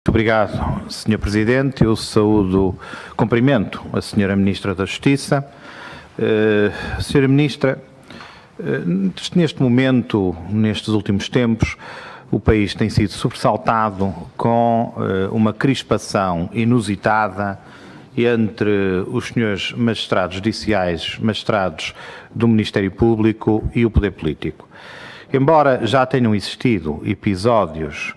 Muito obrigado, Sr. Presidente. Eu cumprimento a Sra. Ministra da Justiça. Sra. Ministra, neste momento, nestes últimos tempos, o país tem sido sobressaltado com uma crispação inusitada entre os senhores magistrados judiciais, magistrados do Ministério Público e o poder político. Embora já tenham existido episódios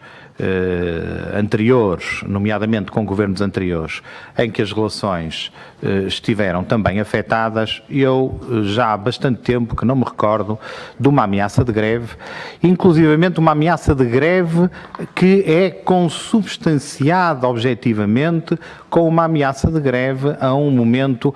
anteriores, nomeadamente com governos anteriores, em que as relações estiveram também afetadas, eu já há bastante tempo que não me recordo de uma ameaça de greve, inclusivamente uma ameaça de greve que é consubstanciada objetivamente com uma ameaça de greve a um momento,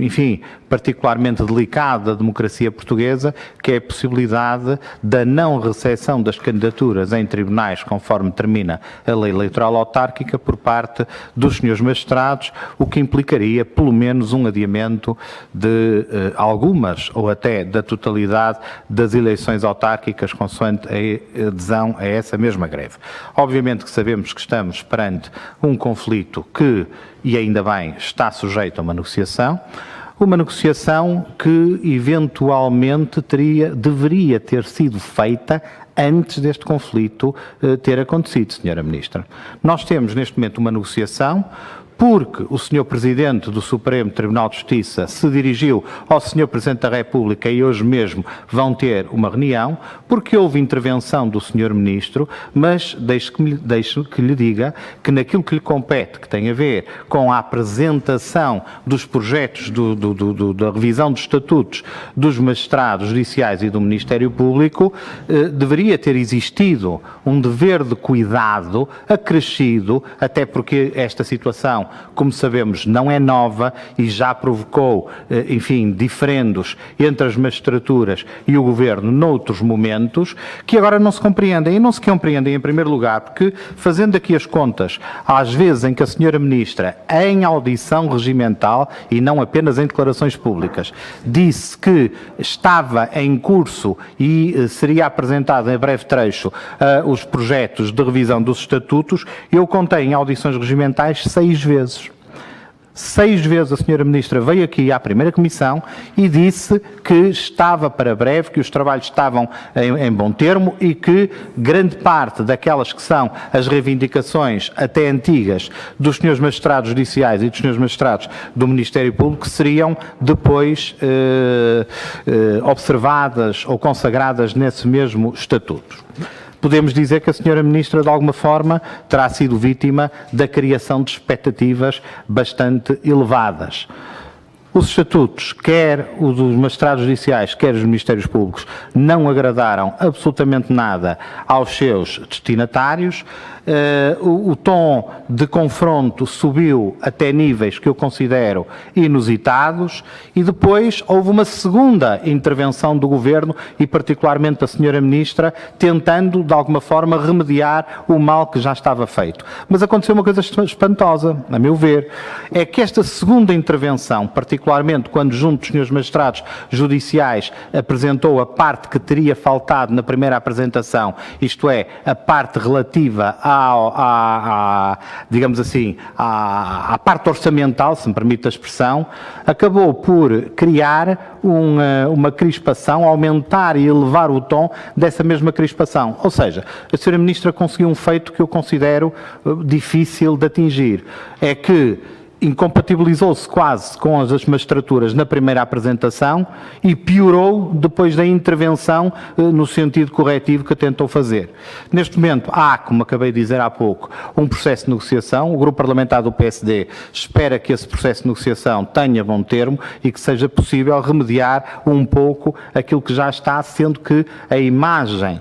enfim, particularmente delicado da democracia portuguesa, que é a possibilidade da não recepção das candidaturas em tribunais, conforme termina a lei eleitoral autárquica, por parte dos senhores magistrados, o que implicaria pelo menos um adiamento de algumas ou até da totalidade das eleições autárquicas consoante a adesão a essa mesma greve. Obviamente que sabemos que estamos perante um conflito que, e ainda bem, está sujeito a uma negociação que eventualmente deveria ter sido feita antes deste conflito ter acontecido, Sra. Ministra. Nós temos neste momento uma negociação porque o Sr. Presidente do Supremo Tribunal de Justiça se dirigiu ao Sr. Presidente da República e hoje mesmo vão ter uma reunião, porque houve intervenção do Sr. Ministro, mas deixe que lhe diga que naquilo que lhe compete, que tem a ver com a apresentação dos projetos da revisão dos estatutos dos magistrados judiciais e do Ministério Público, deveria ter existido um dever de cuidado acrescido, até porque esta situação, como sabemos, não é nova e já provocou, enfim, diferendos entre as magistraturas e o Governo noutros momentos, que agora não se compreendem. E não se compreendem, em primeiro lugar, porque, fazendo aqui as contas, às vezes em que a Sra. Ministra, em audição regimental, e não apenas em declarações públicas, disse que estava em curso e seria apresentado em breve trecho os projetos de revisão dos estatutos, eu contei em audições regimentais 6 vezes. 6 vezes a Sra. Ministra veio aqui à primeira comissão e disse que estava para breve, que os trabalhos estavam em bom termo e que grande parte daquelas que são as reivindicações até antigas dos senhores magistrados judiciais e dos senhores magistrados do Ministério Público seriam depois observadas ou consagradas nesse mesmo estatuto. Podemos dizer que a Sra. Ministra, de alguma forma, terá sido vítima da criação de expectativas bastante elevadas. Os estatutos, quer os dos magistrados judiciais, quer os ministérios públicos, não agradaram absolutamente nada aos seus destinatários. O tom de confronto subiu até níveis que eu considero inusitados e depois houve uma segunda intervenção do Governo e particularmente da Sra. Ministra, tentando de alguma forma remediar o mal que já estava feito. Mas aconteceu uma coisa espantosa, a meu ver, é que esta segunda intervenção, particularmente quando junto dos senhores magistrados judiciais apresentou a parte que teria faltado na primeira apresentação, isto é, a parte relativa digamos assim, à parte orçamental, se me permite a expressão, acabou por criar uma crispação, aumentar e elevar o tom dessa mesma crispação. Ou seja, a Sra. Ministra conseguiu um feito que eu considero difícil de atingir. É que incompatibilizou-se quase com as magistraturas na primeira apresentação e piorou depois da intervenção no sentido corretivo que tentou fazer. Neste momento há, como acabei de dizer há pouco, um processo de negociação. O Grupo Parlamentar do PSD espera que esse processo de negociação tenha bom termo e que seja possível remediar um pouco aquilo que já está, sendo que a imagem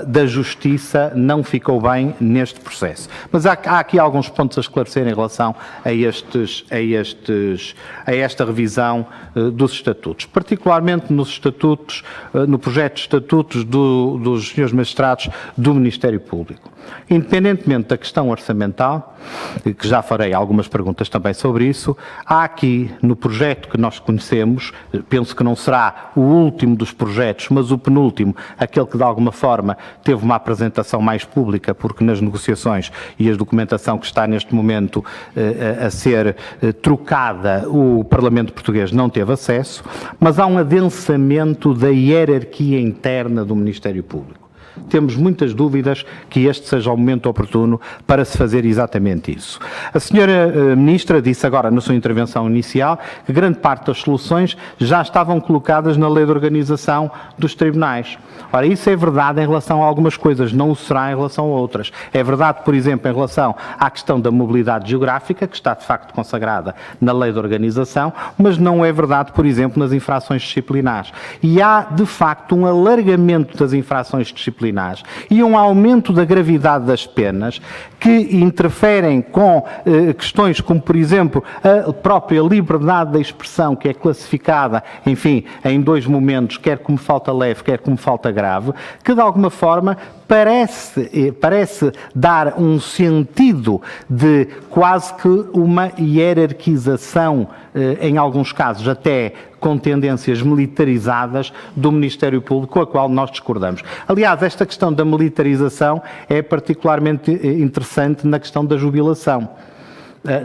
da Justiça não ficou bem neste processo. Mas há aqui alguns pontos a esclarecer em relação a este a esta revisão dos estatutos, particularmente nos estatutos, no projeto de estatutos dos senhores magistrados do Ministério Público. Independentemente da questão orçamental, que já farei algumas perguntas também sobre isso, há aqui no projeto que nós conhecemos, penso que não será o último dos projetos, mas o penúltimo, aquele que de alguma forma teve uma apresentação mais pública, porque nas negociações e a documentação que está neste momento a ser trocada, o Parlamento Português não teve acesso, mas há um adensamento da hierarquia interna do Ministério Público. Temos muitas dúvidas que este seja o momento oportuno para se fazer exatamente isso. A senhora Ministra disse agora na sua intervenção inicial que grande parte das soluções já estavam colocadas na Lei de Organização dos Tribunais. Ora, isso é verdade em relação a algumas coisas, não o será em relação a outras. É verdade, por exemplo, em relação à questão da mobilidade geográfica, que está de facto consagrada na Lei de Organização, mas não é verdade, por exemplo, nas infrações disciplinares. E há, de facto, um alargamento das infrações disciplinares e um aumento da gravidade das penas que interferem com questões como, por exemplo, a própria liberdade da expressão, que é classificada, enfim, em dois momentos, quer como falta leve, quer como falta grave, que de alguma forma parece dar um sentido de quase que uma hierarquização, em alguns casos até com tendências militarizadas do Ministério Público, com a qual nós discordamos. Aliás, esta questão da militarização é particularmente interessante na questão da jubilação.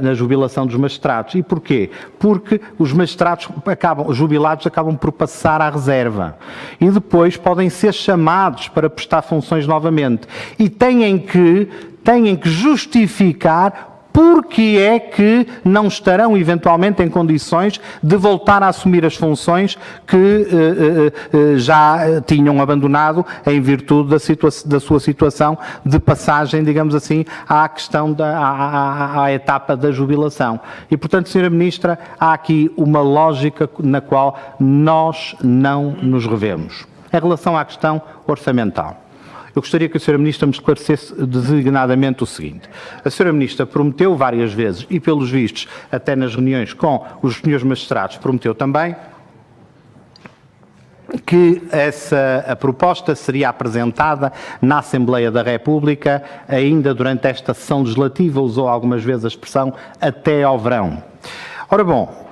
Na jubilação dos magistrados. E porquê? Porque os magistrados jubilados acabam por passar à reserva e depois podem ser chamados para prestar funções novamente e têm que justificar porque é que não estarão eventualmente em condições de voltar a assumir as funções que já tinham abandonado em virtude da sua situação de passagem, digamos assim, à questão à etapa da jubilação. E, portanto, Sra. Ministra, há aqui uma lógica na qual nós não nos revemos. Em relação à questão orçamental, eu gostaria que a Sra. Ministra me esclarecesse designadamente o seguinte. A Sra. Ministra prometeu várias vezes, e pelos vistos, até nas reuniões com os senhores magistrados, prometeu também, que a proposta seria apresentada na Assembleia da República ainda durante esta sessão legislativa, usou algumas vezes a expressão até ao verão. Ora bom,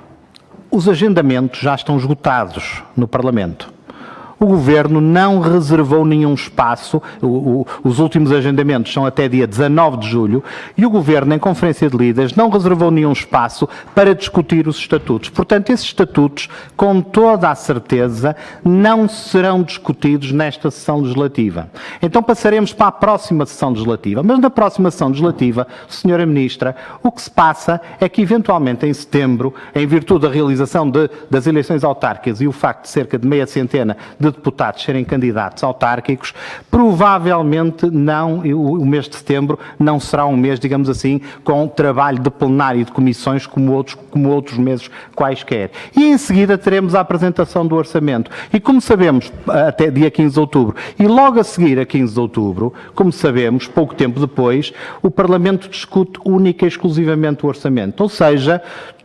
os agendamentos já estão esgotados no Parlamento. O Governo não reservou nenhum espaço, os últimos agendamentos são até dia 19 de julho, e o Governo, em Conferência de Líderes, não reservou nenhum espaço para discutir os estatutos. Portanto, esses estatutos, com toda a certeza, não serão discutidos nesta sessão legislativa. Então passaremos para a próxima sessão legislativa. Mas na próxima sessão legislativa, Sra. Ministra, o que se passa é que, eventualmente, em setembro, em virtude da realização das eleições autárquicas e o facto de cerca de meia centena de deputados serem candidatos autárquicos, provavelmente não, o mês de setembro não será um mês, digamos assim, com trabalho de plenário e de comissões como outros meses quaisquer. E em seguida teremos a apresentação do orçamento. E como sabemos, até dia 15 de outubro, e logo a seguir a 15 de outubro, como sabemos, pouco tempo depois, o Parlamento discute única e exclusivamente o orçamento. Ou seja,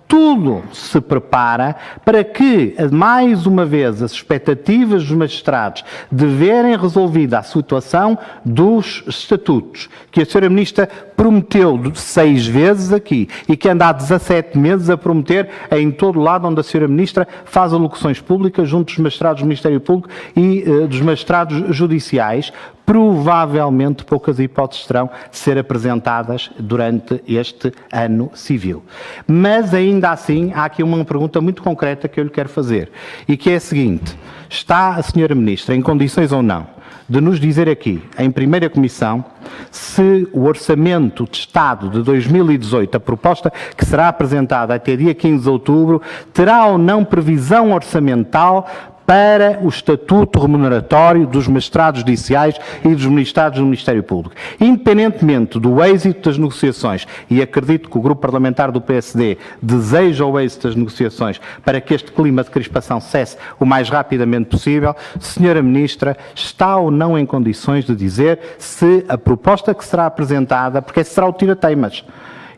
tudo se prepara para que, mais uma vez, as expectativas dos magistrados de verem resolvida a situação dos estatutos, que a Sra. Ministra prometeu 6 vezes aqui e que anda há 17 meses a prometer em todo lado onde a Sra. Ministra faz alocuções públicas junto dos magistrados do Ministério Público e dos magistrados judiciais, provavelmente poucas hipóteses terão de ser apresentadas durante este ano civil. Mas, ainda assim, há aqui uma pergunta muito concreta que eu lhe quero fazer, e que é a seguinte: está a Sra. Ministra em condições ou não de nos dizer aqui, em primeira comissão, se o Orçamento de Estado de 2018, a proposta que será apresentada até dia 15 de outubro, terá ou não previsão orçamental para o estatuto remuneratório dos magistrados judiciais e dos magistrados do Ministério Público. Independentemente do êxito das negociações, e acredito que o Grupo Parlamentar do PSD deseja o êxito das negociações para que este clima de crispação cesse o mais rapidamente possível, Sra. Ministra, está ou não em condições de dizer se a proposta que será apresentada, porque esse será o tira-teimas,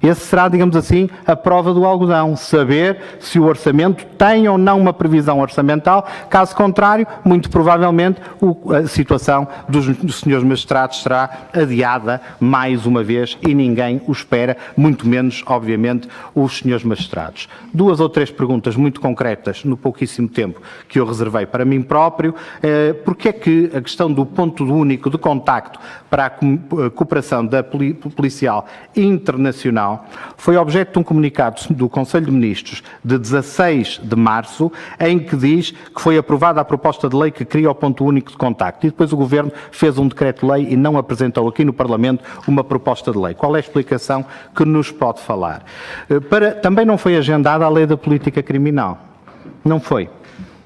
Esse será, digamos assim, a prova do algodão, saber se o orçamento tem ou não uma previsão orçamental. Caso contrário, muito provavelmente a situação dos senhores magistrados será adiada mais uma vez e ninguém o espera, muito menos, obviamente, os senhores magistrados. 2 ou 3 perguntas muito concretas no pouquíssimo tempo que eu reservei para mim próprio. Porque é que a questão do ponto único de contacto para a cooperação policial internacional foi objeto de um comunicado do Conselho de Ministros de 16 de março, em que diz que foi aprovada a proposta de lei que cria o ponto único de contacto. E depois o Governo fez um decreto-lei e não apresentou aqui no Parlamento uma proposta de lei. Qual é a explicação que nos pode falar? Também não foi agendada a lei da política criminal. Não foi.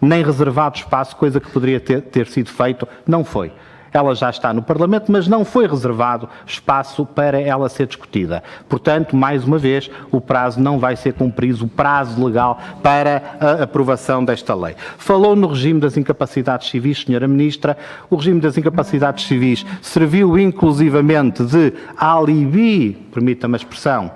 Nem reservado espaço, coisa que poderia ter sido feito, não foi. Ela já está no Parlamento, mas não foi reservado espaço para ela ser discutida. Portanto, mais uma vez, o prazo não vai ser cumprido, o prazo legal para a aprovação desta lei. Falou no regime das incapacidades civis, Senhora Ministra. O regime das incapacidades civis serviu inclusivamente de alibi, permita-me a expressão,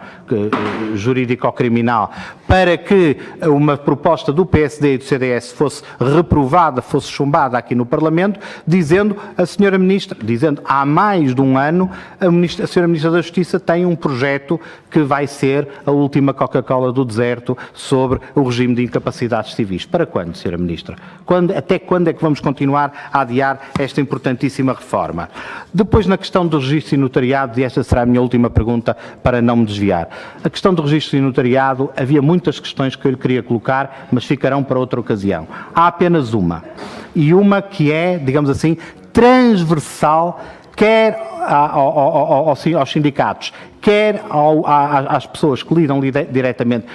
jurídico-criminal, para que uma proposta do PSD e do CDS fosse reprovada, fosse chumbada aqui no Parlamento, dizendo a Senhora Ministra, dizendo há mais de um ano, a Senhora Ministra da Justiça tem um projeto que vai ser a última Coca-Cola do deserto sobre o regime de incapacidades civis. Para quando, Senhora Ministra? Até quando é que vamos continuar a adiar esta importantíssima reforma? Depois, na questão do registro e notariado, e esta será a minha última pergunta para não me desviar. A questão do registro e notariado, havia muitas questões que eu lhe queria colocar, mas ficarão para outra ocasião. Há apenas uma. E uma que é, digamos assim, transversal, quer aos sindicatos, quer às pessoas que lidam diretamente,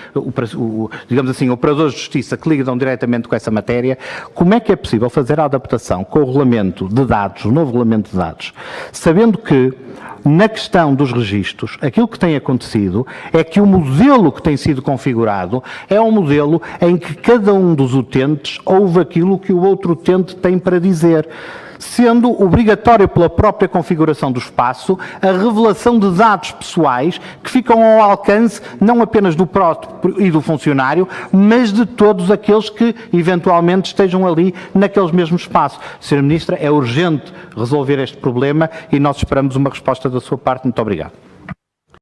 digamos assim, operadores de justiça que lidam diretamente com essa matéria. Como é que é possível fazer a adaptação com o regulamento de dados, o novo regulamento de dados, sabendo que na questão dos registros, aquilo que tem acontecido é que o modelo que tem sido configurado é um modelo em que cada um dos utentes ouve aquilo que o outro utente tem para dizer, sendo obrigatório pela própria configuração do espaço a revelação de dados pessoais que ficam ao alcance não apenas do próprio e do funcionário, mas de todos aqueles que eventualmente estejam ali naqueles mesmos espaços. Sra. Ministra, é urgente resolver este problema e nós esperamos uma resposta da sua parte. Muito obrigado.